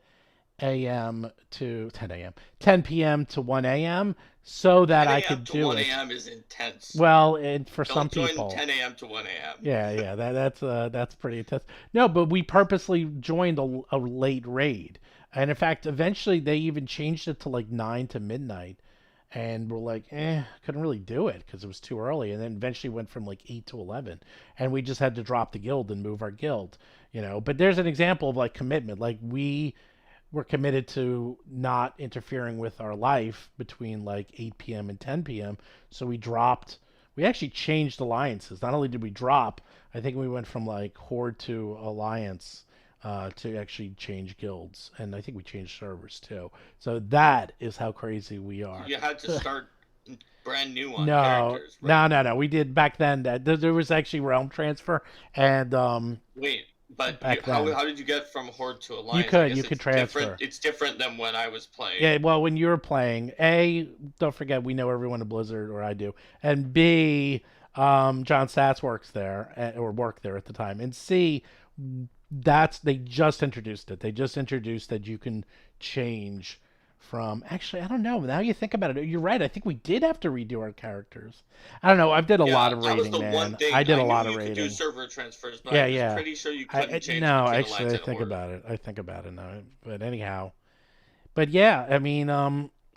a.m. to 10 a.m. 10 p.m. to 1 a.m. so that 10 I a.m. could to do 1 it. a.m. is intense. Well, and for some Don't join people, 10 a.m. to 1 a.m. yeah, that's pretty intense. No, but we purposely joined a late raid, and in fact, eventually they even changed it to like 9 to midnight, and we're like, couldn't really do it because it was too early, and then eventually went from like 8 to 11, and we just had to drop the guild and move our guild. But there's an example of like commitment, like we were committed to not interfering with our life between like 8 p.m. and 10 p.m. So we actually changed alliances. Not only did we drop, I think we went from like Horde to Alliance to actually change guilds. And I think we changed servers too. So that is how crazy we are. You had to start brand new on No, characters, no, right? no, no. We did back then. There was actually realm transfer, and Wait, but back how then did you get from Horde to you Alliance? I could guess you could it's different. transfer. It's different than when I was Yeah, playing. well, when you were playing, A, don't forget we know everyone at Blizzard, or I do, and B, John Stats works there or worked there at the time, and C, they just introduced it. They just introduced that you can change from. Actually, I don't know. Now you think about it, you're right. I think we did have to redo our characters. I don't know. I've did a lot Yeah, of that was rating, the one man. I thing did I a knew lot of you could do rating. server transfers, but I Yeah, was yeah. pretty sure you couldn't I change it no, between actually, Alliance I and think Horde. about it. I think about it now. But anyhow, but yeah, I mean,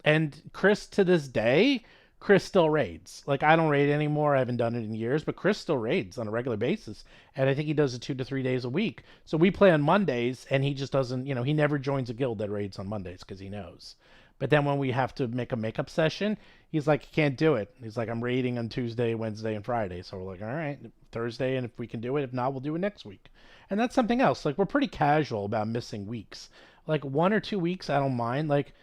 and Chris to this day Chris still raids. Like I don't raid anymore. I haven't done it in years, but Chris still raids on a regular basis, and I think he does it 2 to 3 days a week. So we play on Mondays, and he just doesn't. He never joins a guild that raids on Mondays because he knows. But then when we have to make a makeup session, he's like, can't do it. He's like, I'm raiding on Tuesday, Wednesday, and Friday. So we're like, all right, Thursday, and if we can do it, if not, we'll do it next week. And that's something else. Like we're pretty casual about missing weeks. Like 1 or 2 weeks, I don't mind. Like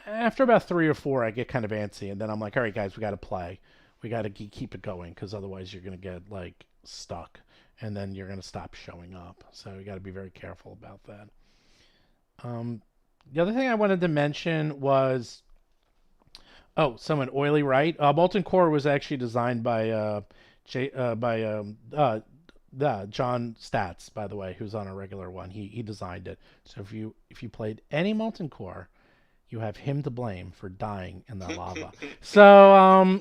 after about 3 or 4, I get kind of antsy, and then I'm like, all right, guys, we got to play. We got to keep it going because otherwise you're gonna get like stuck, and then you're gonna stop showing up. So you got to be very careful about that. Um, the other thing I wanted to mention was someone oily right. Molten Core was actually designed by John Stats, by the way, who's on a regular one. He designed it. So if you played any Molten Core, you have him to blame for dying in the lava. So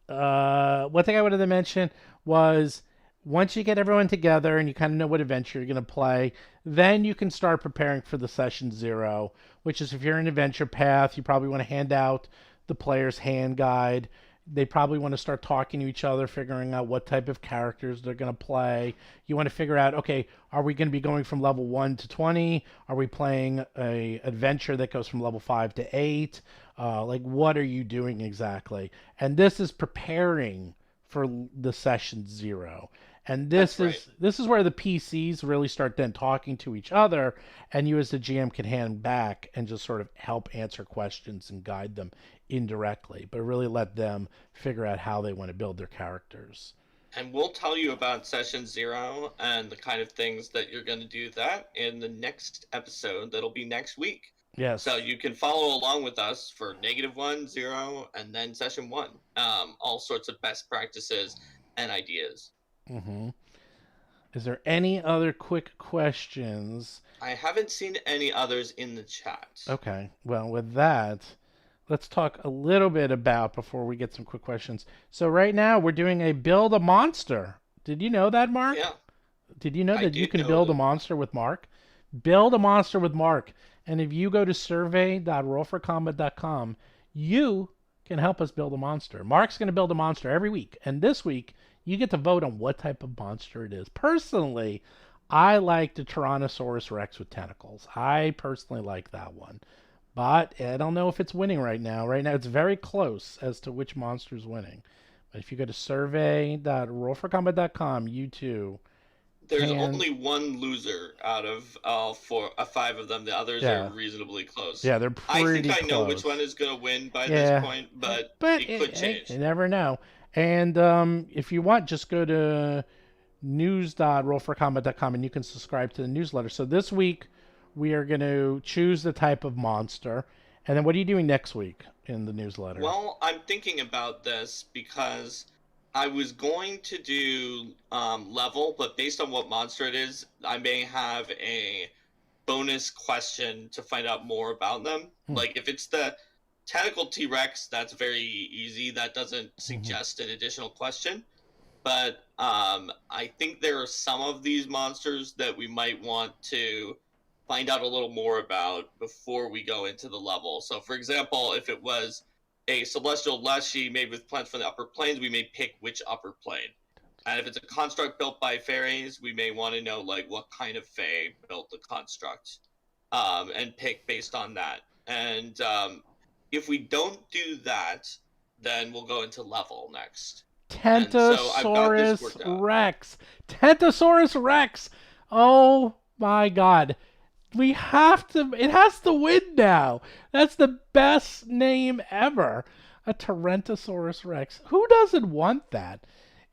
one thing I wanted to mention was once you get everyone together and you kind of know what adventure you're going to play, then you can start preparing for the session zero, which is if you're in adventure path, you probably want to hand out the player's hand guide. They probably want to start talking to each other, figuring out what type of characters they're going to play. You want to figure out, okay, are we going to be going from level 1 to 20? Are we playing a adventure that goes from level 5 to 8? Like, what are you doing exactly? And this is preparing for the session zero. And That's right. this is where the PCs really start then talking to each other, and you as the GM can hand back and just sort of help answer questions and guide them indirectly, but really let them figure out how they want to build their characters. And we'll tell you about session zero and the kind of things that you're going to do that in the next episode that'll be next week. So Yes. you can follow along with us for -1, 0, and then session one. All sorts of best practices and ideas. hmm Is there any other quick questions? I haven't seen any others in the chat. Okay. Well, with that, let's talk a little bit about before we get some quick questions. So right now we're doing a build a monster. Did you know that, Mark? Yeah, Did you know I that you did can know build a that. monster with Mark? Build a monster with Mark. And if you go to survey.rollforcombat.com, you can help us build a monster. Mark's going to build a monster every week. And this week, you get to vote on what type of monster it is. Personally, I like the Tyrannosaurus Rex with tentacles. I personally like that one. But I don't know if it's winning right now. Right now, it's very close as to which monster is winning. But if you go to survey.rollforcombat.com, you too There's can. only one loser out of all four, five of them. The others are Yeah, reasonably close. yeah, they're I think pretty I know which one close. is going to win by this Yeah, point, but but it could hey, you change. never know. And if you want, just go to news.rollforcombat.com and you can subscribe to the newsletter. So this week we are going to choose the type of monster, and then what are you doing next week in the newsletter? Well, I'm thinking about this because I was going to do level, but based on what monster it is, I may have a bonus question to find out more about them. Hmm. Like if it's the tentacle T Rex, that's very easy. That doesn't Mm-hmm. suggest an additional question. But I think there are some of these monsters that we might want to find out a little more about before we go into the level. So, for example, if it was a celestial leshy made with plants from the upper planes, we may pick which upper plane. And if it's a construct built by fairies, we may want to know like what kind of fae built the construct, and pick based on that. And if we don't do that, then we'll go into level next. And so I've got this Tentosaurus worked out. Rex. Tentosaurus Rex. Oh my god. We have to. It has to win now. That's the best name ever. A Tyrannosaurus Rex. Who doesn't want that?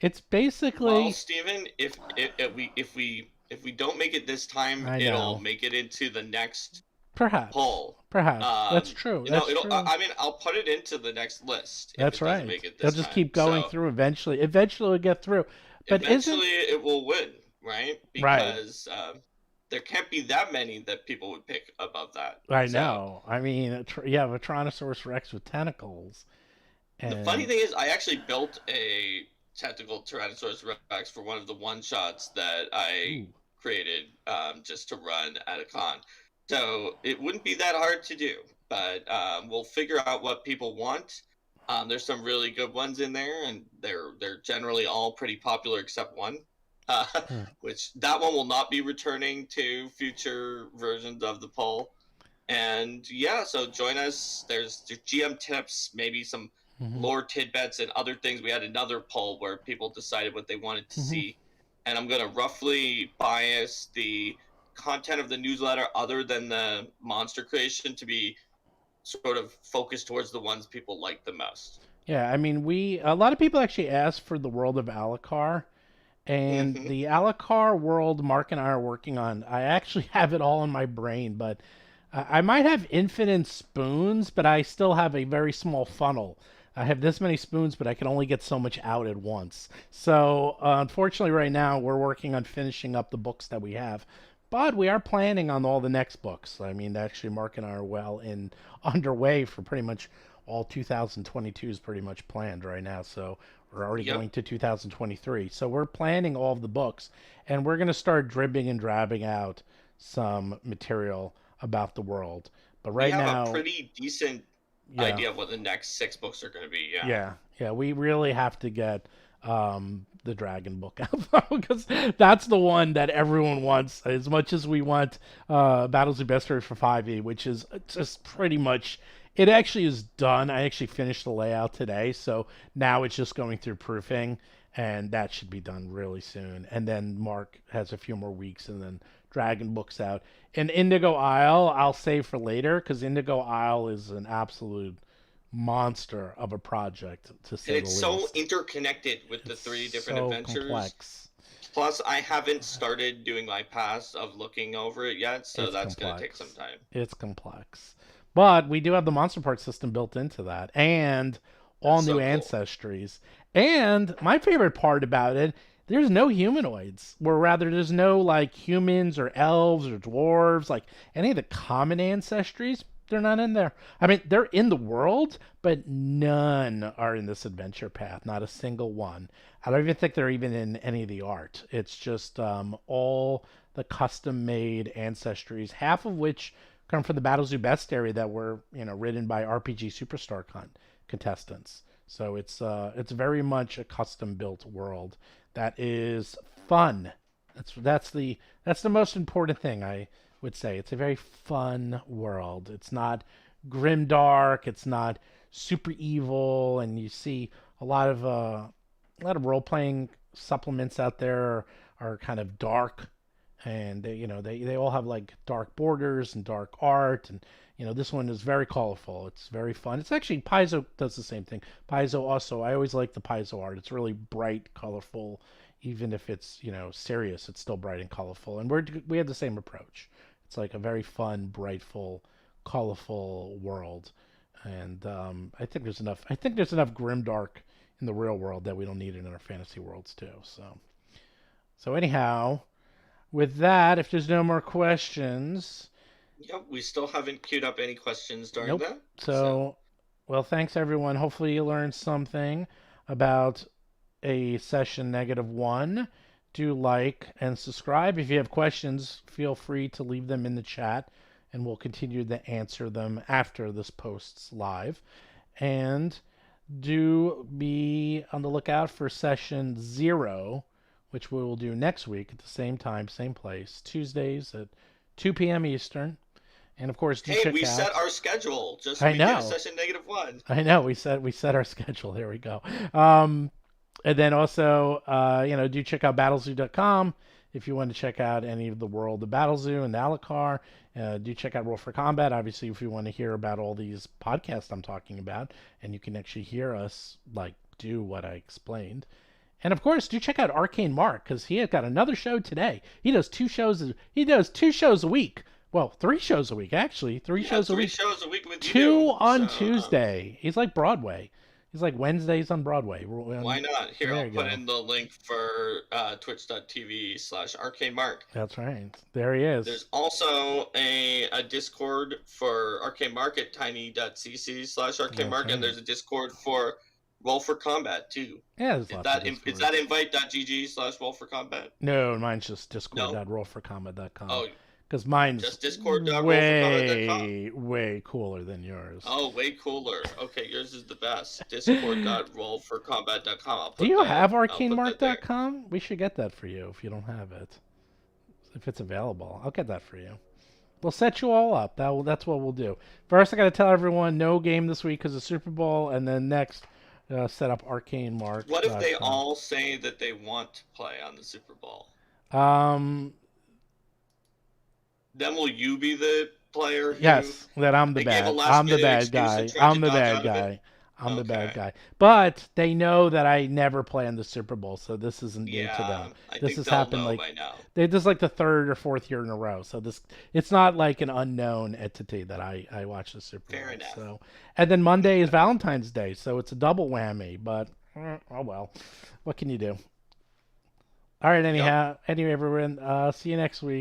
It's Well, basically. Steven, if we don't make it this time, I it'll know. make it into the next Perhaps. poll. Perhaps. That's true. That's It'll. true. I mean, I'll put it into the next list if That's it doesn't right. make it They'll this just time. keep going So through eventually. Eventually, we'll get through. But isn't. eventually, it will win, right? Right. Because there can't be that many that people would pick above that. I So know. I mean, you have a Tyrannosaurus Rex with tentacles. the funny And. thing is, I actually built a tactical Tyrannosaurus Rex for one of the one shots that I Ooh. created, just to run at a con. So it wouldn't be that hard to do, but we'll figure out what people want. There's some really good ones in there, and they're generally all pretty popular except one, uh, Hmm. which that one will not be returning to future versions of the poll. And yeah, so join us. There's the GM tips, maybe some Hmm. lore tidbits, and other things. We had another poll where people decided what they wanted to Hmm. see, and I'm gonna roughly bias the content of the newsletter, other than the monster creation, to be sort of focused towards the ones people like the most. Yeah, I mean, a lot of people actually asked for the world of Alucard, and Mm-hmm. the Alucard world Mark and I are working on. I actually have it all in my brain, but I might have infinite spoons, but I still have a very small funnel. I have this many spoons, but I can only get so much out at once. So, unfortunately, right now we're working on finishing up the books that we have. But we are planning on all the next books. I mean, actually, Mark and I are well in underway for pretty much all 2022 is pretty much planned right now. So we're already Yep. going to 2023. So we're planning all of the books, and we're going to start dribbing and drabbing out some material about the world. But We right have a now, pretty decent yeah, idea of what the next 6 books are going to be. Yeah. yeah, we really have to get the Dragon book out because that's the one that everyone wants as much as we want Battles of Bestiary for 5e, which is just pretty much. It actually is done. I actually finished the layout today, so now it's just going through proofing, and that should be done really soon. And then Mark has a few more weeks, and then Dragon book's out. And Indigo Isle, I'll save for later because Indigo Isle is an absolute monster of a project, to And say the it's so least. interconnected with the It's 3 different so adventures. complex. Plus, I haven't started doing my pass of looking over it yet, so It's that's going to take some complex. time. It's complex. But we do have the monster part system built into that, and all That's new so cool. ancestries. And my favorite part about it, there's no humanoids, or rather, there's no like humans or elves or dwarves, like any of the common ancestries. They're not in there. I mean, they're in the world, but none are in this adventure path. Not a single one. I don't even think they're even in any of the art. It's just all the custom made ancestries, half of which come from the Battlezoo Bestiary that were, written by RPG Superstar contestants. So it's very much a custom built world that is fun. That's the most important thing I would say. It's a very fun world. It's not grimdark. It's not super evil, and you see a lot of role playing supplements out there are kind of dark, and they all have like dark borders and dark art, and this one is very colorful. It's very fun. It's actually Paizo does the same thing. Paizo also, I always like the Paizo art. It's really bright, colorful. Even if it's serious, it's still bright and colorful. And we have the same approach. It's like a very fun, brightful, colorful world. And I think there's enough. I think there's enough grimdark in the real world that we don't need it in our fantasy worlds too. So anyhow, with that, if there's no more questions, Yep, we still haven't queued up any questions during nope. that. So, So, well, thanks everyone. Hopefully you learned something about a session -1. Do like and subscribe. If you have questions, feel free to leave them in the chat, and we'll continue to answer them after this posts live. And do be on the lookout for session 0, which we will do next week at the same time, same place, Tuesdays at 2 p.m. Eastern. And of course, do hey, check we out. set our schedule just so I we can get a know, session -1. I know. We set our schedule. There we go. Um, and then also, do check out battlezoo.com if you want to check out any of the world of Battlezoo and Alucard. Do check out Roll for Combat, obviously, if you want to hear about all these podcasts I'm talking about, and you can actually hear us like do what I explained. And of course, do check out Arcane Mark because he has got another show today. He does 2 shows. He does 2 shows a week. Well, 3 shows a week actually. Three Yeah, shows a three week. shows a week with Two you. on So, Tuesday. He's like Broadway. He's like Wednesdays on Broadway. why not? Here, There I'll you put go. in the link for twitch.tv/arcanemark. That's right. There he is. There's also a Discord for Arcane Mark at tiny.cc/Arcane That's Mark, and right. there's a Discord for Roll for Combat too. Yeah, there's Is lots of that is Discords. that invite.gg/Roll for Combat? No, mine's just No. discord.rollforcombat.com. Oh, because mine's Just discord.rollforcombat.com. way cooler than yours. Oh, way cooler. Okay, yours is the best. Discord.rollforcombat.com. Do you have I'll put that there. arcanemark.com? We should get that for you if you don't have it. If it's available, I'll get that for you. We'll set you all up. That's what we'll do. First, I got to tell everyone no game this week because of Super Bowl, and then next, set up arcanemark.com. What if they all say that they want to play on the Super Bowl? Um, Then will you be the player who yes, that I'm the they gave a bad. last I'm the minute bad excuse guy. and tried I'm to the dodge bad out of it? guy. I'm the bad Okay. guy. But they know that I never play in the Super Bowl, so this isn't new to Yeah, them. I This think has they'll happened know like by now. this is like the third or fourth year in a row. So it's not like an unknown entity that I watch the Super Bowl. Fair enough. So, and then Monday is Valentine's Day, so it's a double whammy. But oh well, what can you do? All right, anyhow, anyway, everyone, see you next week.